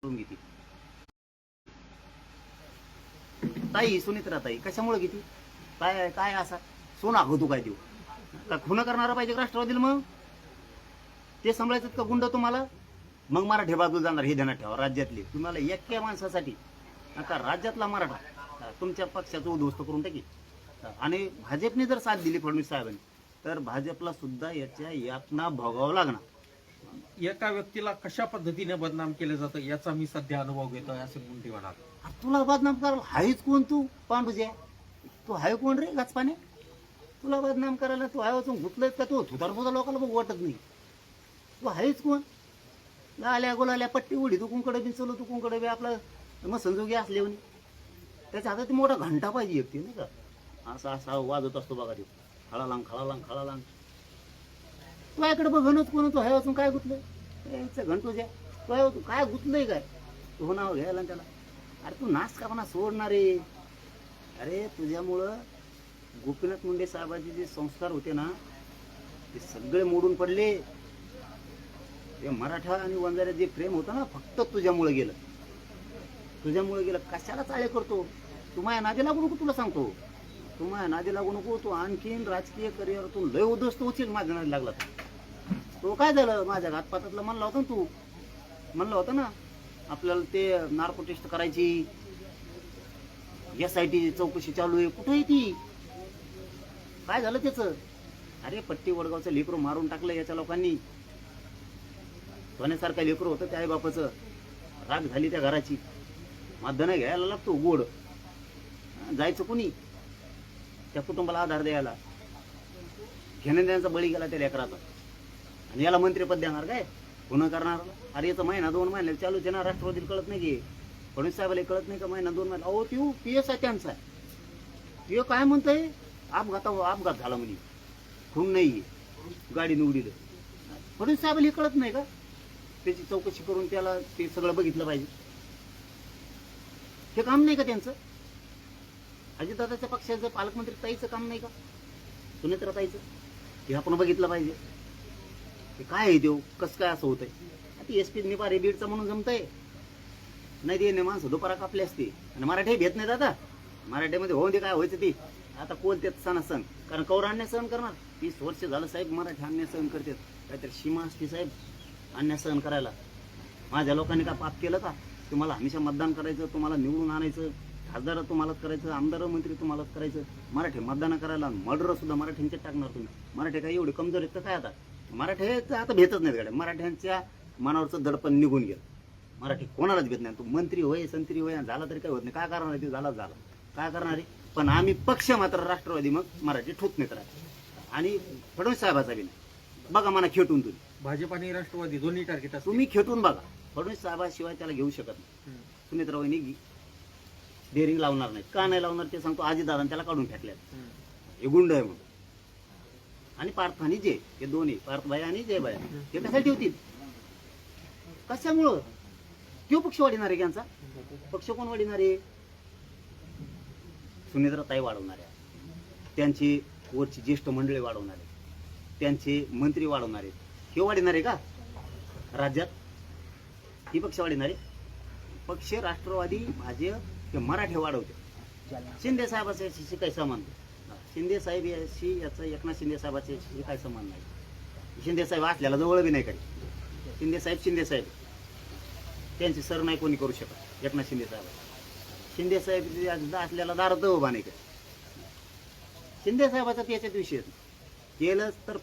करून घेते ताई, सुनित्रा ताई कशामुळे घेते? काय काय असा सोना तू काय देऊ का खुना करणारा पाहिजे राष्ट्रवादीला? मग ते सांभाळायचं का गुंड तुम्हाला? मग मराठी बाजूला जाणार हे ध्यानात ठेवा. राज्यातले तुम्हाला एक्या माणसासाठी आता राज्यातला मराठा तुमच्या पक्षाचं उद्ध्वस्त करून टाकी. आणि भाजपने जर साथ दिली फडणवीस साहेबांनी तर भाजपला सुद्धा याच्या यातना भोगावं लागणार. एका व्यक्तीला कशा पद्धतीने बदनाम केलं जातं याचा मी सध्या अनुभव घेतोय असे मुंडे म्हणाल. तुला बदनाम करायला हायच कोण? तू पांडुजे तू हाय कोण रे गाचपाने? तुला बदनाम करायला तू हाय वाचून घुतलंय का? तू थुतार सुद्धा लोकांना बघ वाटत नाही. तू हायच कोण? लाल्या गोलाल्या पट्टी उडी तू कुंकडे बी चलो, तू कुंकडे बी आपला मग संजोगी असले म्हणे. त्याच्या हातात मोठा घंटा पाहिजे एकटी नाही का? असा असा वाजत असतो बघा. तो खळालांग खळालांग खळालांग. तू याकडे बघणच कोण? तू हाय वाचून काय गुतलंय घंटूच्या? तू काय गुतलंय काय? तू नाव घ्यायला त्याला. अरे तू नाच का म्हणा सोडणार रे. अरे तुझ्यामुळं गोपीनाथ मुंडे साहेबांचे जे संस्कार होते ना ते सगळे मोडून पडले. ते मराठा आणि वंजाऱ्यात जे प्रेम होतं ना फक्त तुझ्यामुळे गेलं. तुझ्यामुळे गेलं. कशाला चाळे करतो तू? माझ्या नादी लागू नको. तुला सांगतो तू माझ्या नादी लागू नको. तू आणखीन राजकीय करिअर तू लय उद्ध्वस्त होशील माझ्या नादी लागला. तो काय झालं माझ्या घातपातातलं म्हणलं होतं ना तू? म्हणलं होतं ना आपल्याला ते नार्को टेस्ट करायची, SIT चौकशी चालू आहे. कुठे आहे ती? काय झालं त्याचं? अरे पट्टी वडगावचं लेकरू मारून टाकलं याच्या लोकांनी. सोन्यासारखं लेकरू होतं त्या आई बापाचं. राग झाली त्या घराची. मतदान घ्यायला लागतो गोड. जायचं कुणी त्या कुटुंबाला आधार द्यायला? घेणं त्यांचा बळी गेला त्या लेकराचा. आणि याला मंत्रिपद देणार काय? गुन्हा करणार? अरे याचा महिना 2 महिने चालू आहे ना. राष्ट्रवादीला कळत नाही की? फडणवीस साहेबाला कळत नाही का? महिना 2 महिने. अहो ती PS आहे त्यांचा. ते काय म्हणतंय? अपघात झाला म्हणे. खून नाही गाडी निवडील. फडणवीस साहेबाला कळत नाही का? त्याची चौकशी करून त्याला ते सगळं बघितलं पाहिजे. हे काम नाही का त्यांचं? अजितदादाच्या पक्षाचं पालकमंत्री ताईचं काम नाही का? सुनेत्रा ताईचं? हे आपण बघितलं पाहिजे. ते काय आहे देव कसं काय असं होतंय? ती SP निपारे बीडचा म्हणून जमतंय नाही. ते माणसं दुपारा कापले असते. आणि मराठी भेट नाही दादा. मराठीमध्ये होऊन दे काय व्हायचं ती. आता कोण त्यात सण कारण कौर अन्याय सहन करणार? 30 वर्ष झालं साहेब मराठी अन्याय सहन करतात. काहीतरी सीमा असते साहेब अन्याय सहन करायला. माझ्या लोकांनी काय पाप केलं का? तुम्हाला हमेशा मतदान करायचं, तुम्हाला निवडून आणायचं, खासदार तुम्हालाच करायचं, आमदार मंत्री तुम्हालाच करायचं. मराठी मतदान करायला मर्डर सुद्धा मराठ्यांचे टाकणार तुम्ही. मराठी काय एवढे कमजोर आहेत का काय? आता मराठी आता भेटत नाहीत गाड्या. मराठ्यांच्या मनावरचं दडपण निघून गेलं. मराठी कोणालाच भेट नाही. तू मंत्री होय संत्री होय झाला तरी काय होत नाही. काय करणार आहे? ते झाला काय करणार आहे? पण आम्ही पक्ष मात्र राष्ट्रवादी मग मराठी ठोत नेत राहतो. आणि फडणवीस साहेबाचा बी नाही. बघा मला खेटून तुम्ही भाजप आणि राष्ट्रवादी दोन्ही टार्गेट असतात. तुम्ही खेटून बघा. फडणवीस साहेबाशिवाय त्याला घेऊ शकत नाही. सुनेत्रा वहिनी डेअरिंग लावणार नाही. का नाही लावणार ते सांगतो. अजितदादा त्याला काढून फेकल्यात. हे गुंड आहे म्हणून. आणि पार्थ आणि जय हे दोन्ही पार्थभाई आणि जयभाई हे कशासाठी होतील? कशामुळं? तो पक्ष वाढणार आहे त्यांचा. पक्ष कोण वाढणार आहे? सुनेत्रा ताई वाढवणार आहे. त्यांची वरची ज्येष्ठ मंडळी वाढवणार आहे. त्यांचे मंत्री वाढवणार आहेत. हे वाढणार आहे का राज्यात? ही पक्ष वाढणार आहे. पक्ष राष्ट्रवादी भाजप हे मराठी वाढवते. शिंदे साहेबाच्याशी काही संबंध? शिंदे साहेब याशी याचा एकनाथ शिंदे साहेबाच्याशी काही संबंध नाही. शिंदे साहेब असल्याला जवळ बी नाही काही. शिंदे साहेब त्यांची सर नाही कोणी करू शकत. एकनाथ शिंदे साहेब असल्याला दारात उभा नाही काय. शिंदे साहेबाचा त्याच्यात विषय केलं तर